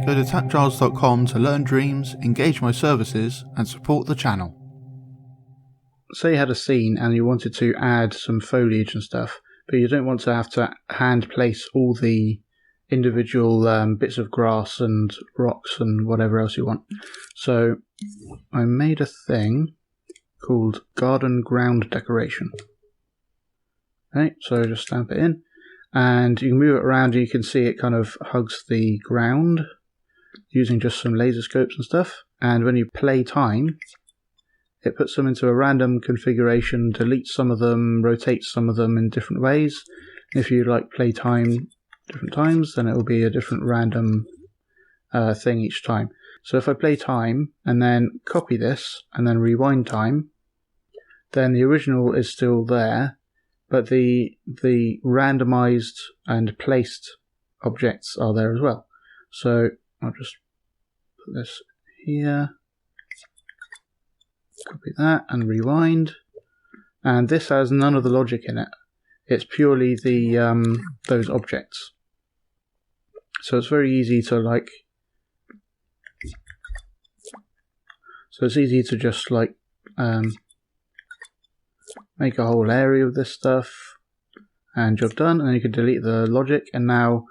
Go to TAPgiles.com to learn dreams, engage my services, and support the channel. Say you had a scene and you wanted to add some foliage and stuff, but you don't want to have to hand place all the individual bits of grass and rocks and whatever else you want. So I made a thing called garden ground decoration. Okay, so just stamp it in, and you can move it around and you can see it kind of hugs the ground using just some laser scopes and stuff. And when you play time, it puts them into a random configuration, deletes some of them, rotates some of them in different ways. If you like play time different times, then it will be a different random thing each time. So if I play time and then copy this and then rewind time, then the original is still there, but the randomized and placed objects are there as well. So I'll just put this here, copy that and rewind, and this has none of the logic in it. It's purely the those objects. So it's very easy to just make a whole area of this stuff and job done, and then you can delete the logic, and now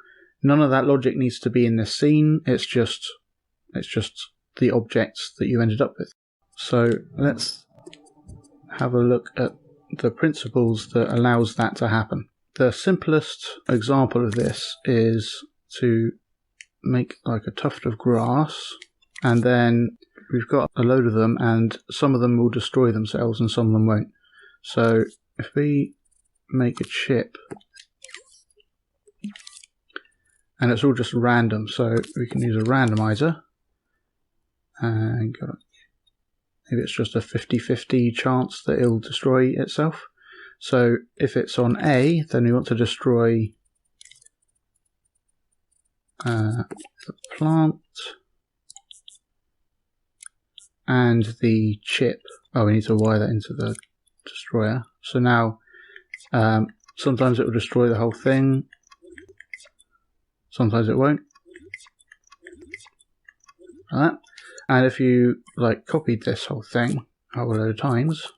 none of that logic needs to be in this scene. It's just the objects that you ended up with. So let's have a look at the principles that allows that to happen. The simplest example of this is to make like a tuft of grass, and then we've got a load of them, and some of them will destroy themselves and some of them won't. So if we make a chip, and it's all just random, so we can use a randomizer and go, maybe it's just a 50-50 chance that it'll destroy itself. So if it's on A, then we want to destroy the plant and the chip. Oh, we need to wire that into the destroyer. So now sometimes it will destroy the whole thing, sometimes it won't. Like that. And if you copied this whole thing a whole load of times,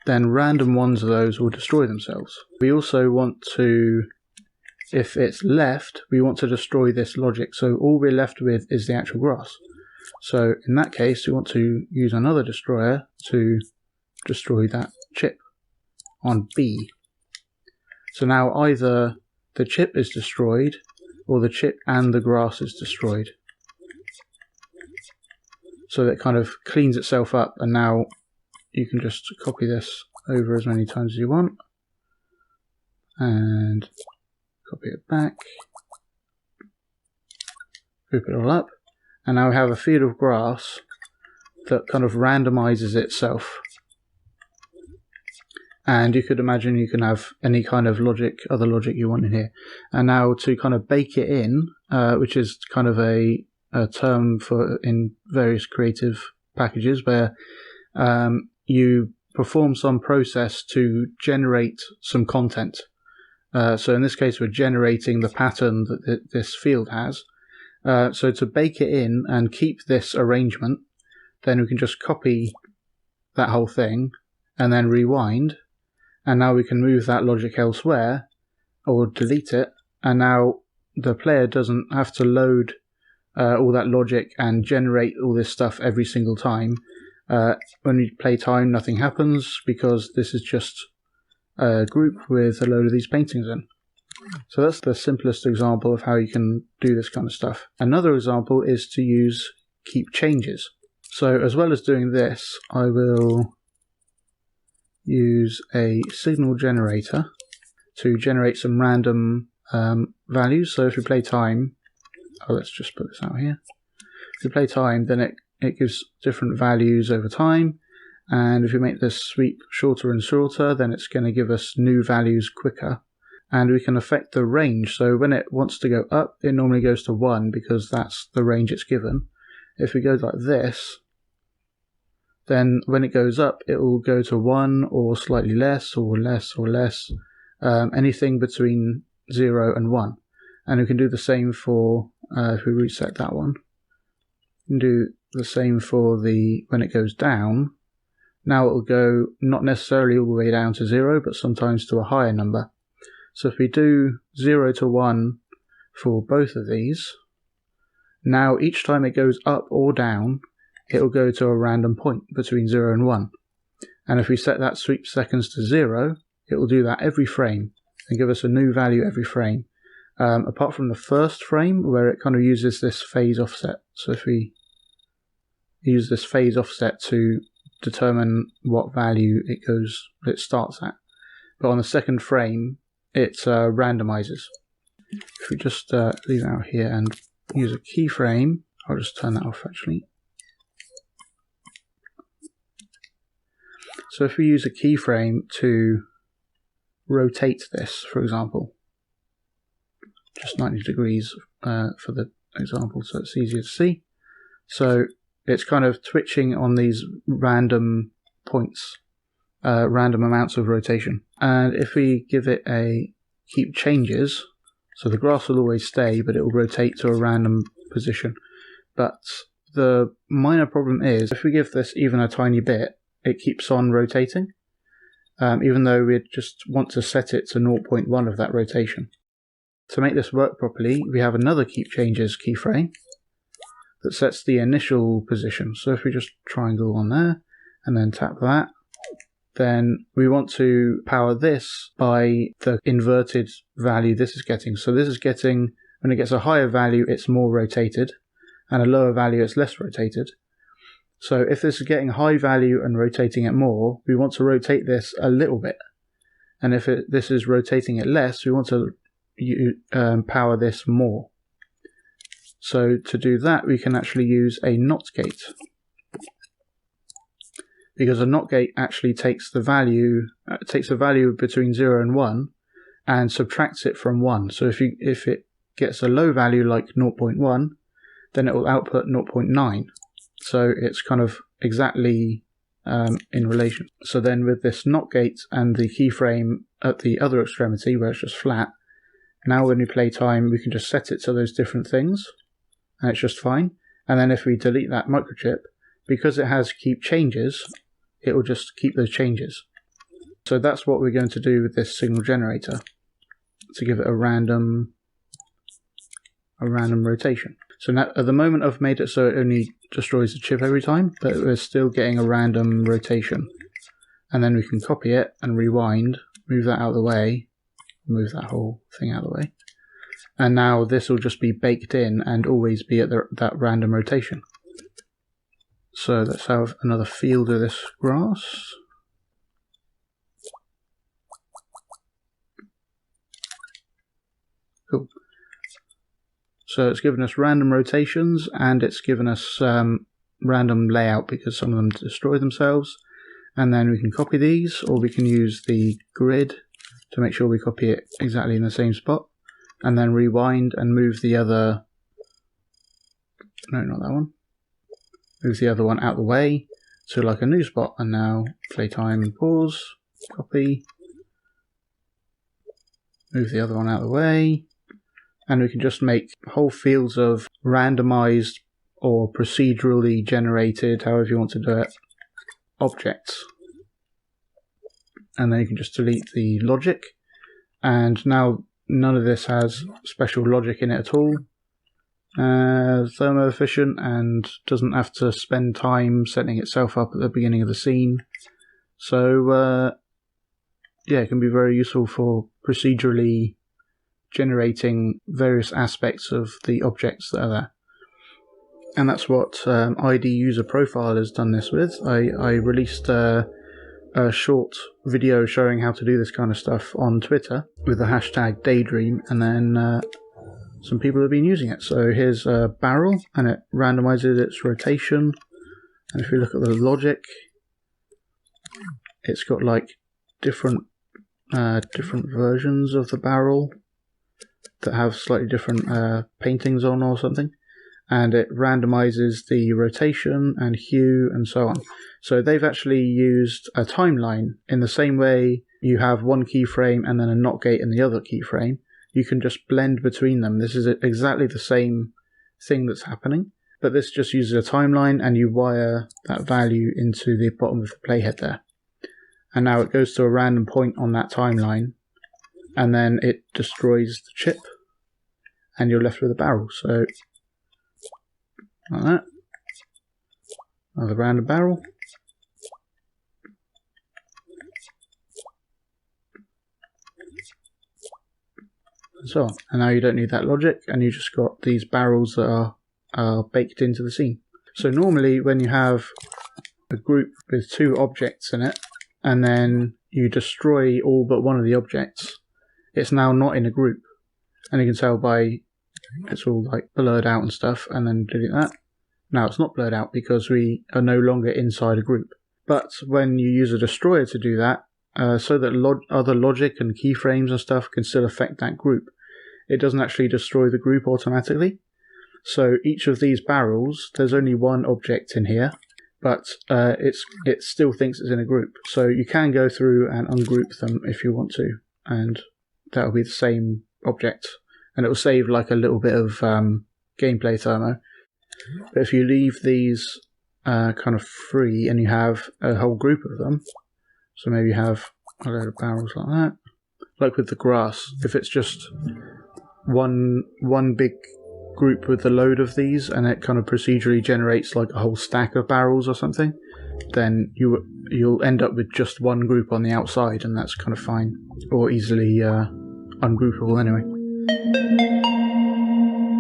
then random ones of those will destroy themselves. We also want to, if it's left, we want to destroy this logic. So all we're left with is the actual grass. So in that case, we want to use another destroyer to destroy that chip on B. So now either the chip is destroyed or the chip and the grass is destroyed. So that kind of cleans itself up, and now you can just copy this over as many times as you want and copy it back, group it all up, and now we have a field of grass that kind of randomizes itself. And you could imagine you can have any kind of logic, other logic you want in here. And now to kind of bake it in, which is kind of a term for in various creative packages, where you perform some process to generate some content. So in this case, we're generating the pattern that this field has. So to bake it in and keep this arrangement, then we can just copy that whole thing and then rewind. And now we can move that logic elsewhere or delete it. And now the player doesn't have to load all that logic and generate all this stuff every single time. When we play time, nothing happens because this is just a group with a load of these paintings in. So that's the simplest example of how you can do this kind of stuff. Another example is to use keep changes. So as well as doing this, I will use a signal generator to generate some random values. So if we play time, let's just put this out here. If we play time, then it gives different values over time, and if we make this sweep shorter and shorter, then it's going to give us new values quicker. And we can affect the range, so when it wants to go up, it normally goes to 1 because that's the range it's given. If we go like this, then when it goes up, it will go to 1 or slightly less or less or less, anything between 0 and 1. And we can do the same for, if we reset that one, we can do the same for the, when it goes down. Now it will go not necessarily all the way down to 0, but sometimes to a higher number. So if we do 0 to 1 for both of these, now each time it goes up or down, it will go to a random point between 0 and 1. And if we set that sweep seconds to 0, it will do that every frame and give us a new value every frame. Apart from the first frame where it kind of uses this phase offset. So if we use this phase offset to determine what value it starts at. But on the second frame, it randomizes. If we just leave it out here and use a keyframe, I'll just turn that off actually. So if we use a keyframe to rotate this, for example, just 90 degrees for the example so it's easier to see. So it's kind of twitching on these random points, random amounts of rotation. And if we give it a keep changes, so the grass will always stay, but it will rotate to a random position. But the minor problem is, if we give this even a tiny bit, it keeps on rotating, even though we just want to set it to 0.1 of that rotation. To make this work properly, we have another keep changes keyframe that sets the initial position. So if we just triangle on there and then tap that, then we want to power this by the inverted value this is getting. So this is getting, when it gets a higher value, it's more rotated, and a lower value, it's less rotated. So if this is getting high value and rotating it more, we want to rotate this a little bit. And if this is rotating it less, we want to power this more. So to do that, we can actually use a NOT gate. Because a NOT gate actually takes the value between 0 and 1 and subtracts it from 1. So if it gets a low value like 0.1, then it will output 0.9. So it's kind of exactly in relation. So then with this NOT gate and the keyframe at the other extremity where it's just flat, now when we play time, we can just set it to those different things and it's just fine. And then if we delete that microchip, because it has keep changes, it will just keep those changes. So that's what we're going to do with this signal generator, to give it a random rotation. So now at the moment I've made it so it only destroys the chip every time, but we're still getting a random rotation. And then we can copy it and rewind, move that out of the way, move that whole thing out of the way. And now this will just be baked in and always be at that random rotation. So let's have another field of this grass. Cool. So it's given us random rotations and it's given us random layout because some of them destroy themselves. And then we can copy these, or we can use the grid to make sure we copy it exactly in the same spot. And then rewind and move the other, no, not that one. Move the other one out the way to like a new spot. And now playtime and pause, copy, move the other one out of the way. And we can just make whole fields of randomized or procedurally generated, however you want to do it, objects. And then you can just delete the logic. And now none of this has special logic in it at all. Thermo efficient and doesn't have to spend time setting itself up at the beginning of the scene. So yeah, it can be very useful for procedurally generating various aspects of the objects that are there. And that's what ID User Profile has done this with. I released a short video showing how to do this kind of stuff on Twitter with the hashtag Daydream, and then some people have been using it. So here's a barrel and it randomizes its rotation, and if you look at the logic, it's got like different versions of the barrel that have slightly different paintings on or something, and it randomizes the rotation and hue and so on. So they've actually used a timeline in the same way you have one keyframe and then a NOT gate in the other keyframe. you can just blend between them. This is exactly the same thing that's happening, but this just uses a timeline, and you wire that value into the bottom of the playhead there. And now it goes to a random point on that timeline, and then it destroys the chip, and you're left with a barrel. So, like that. Another random barrel. And so on. And now you don't need that logic, and you just got these barrels that are baked into the scene. So normally when you have a group with 2 objects in it, and then you destroy all but one of the objects, it's now not in a group. And you can tell by it's all like blurred out and stuff, and then delete that. Now it's not blurred out because we are no longer inside a group. But when you use a destroyer to do that, so that other logic and keyframes and stuff can still affect that group, it doesn't actually destroy the group automatically. So each of these barrels, there's only one object in here, but it still thinks it's in a group. So you can go through and ungroup them if you want to, and that'll be the same object, and it will save like a little bit of gameplay thermo. But if you leave these kind of free and you have a whole group of them, so maybe you have a load of barrels like that, like with the grass, if it's just one big group with a load of these, and it kind of procedurally generates like a whole stack of barrels or something, then you'll end up with just one group on the outside, and that's kind of fine, or easily ungroupable anyway.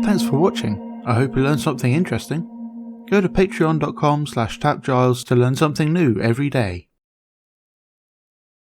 Thanks for watching. I hope you learned something interesting. Go to patreon.com/TAPgiles to learn something new every day.